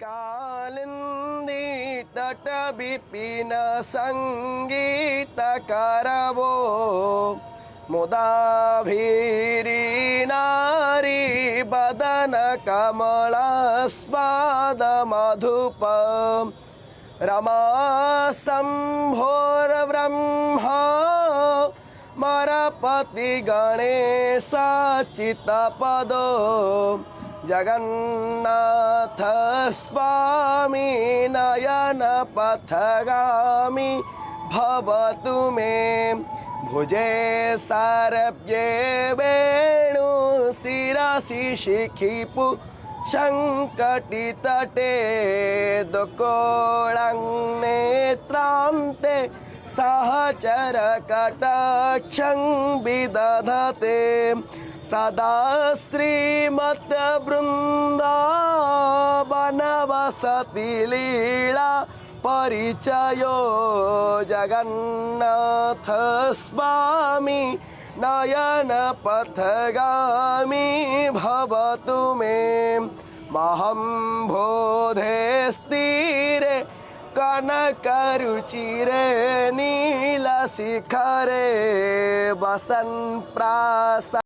कालिंदी तट विपिन संगीत करवो मुदाभिरी नारी बदन कमलास्वाद मधुप रमा शंभोर ब्रह्मा मरपति गणेश चित्तपदो जगन्नाथ स्वामी नयन पथगामी भवतु मे भुजे सारभ्ये वेणु शिरसि शिखिपु शङ्कटितटे दुकोणं नेत्रान्ते सहचर कटाक्षं विदधते सदा श्रीमत् वृन्दावनवसति लीला परिचयो जगन्नाथ स्वामी नयन पथगामी भवतु मे महं बोधे स्थिरे कनकरुचिरे नीलशिखरे वसन् प्रासा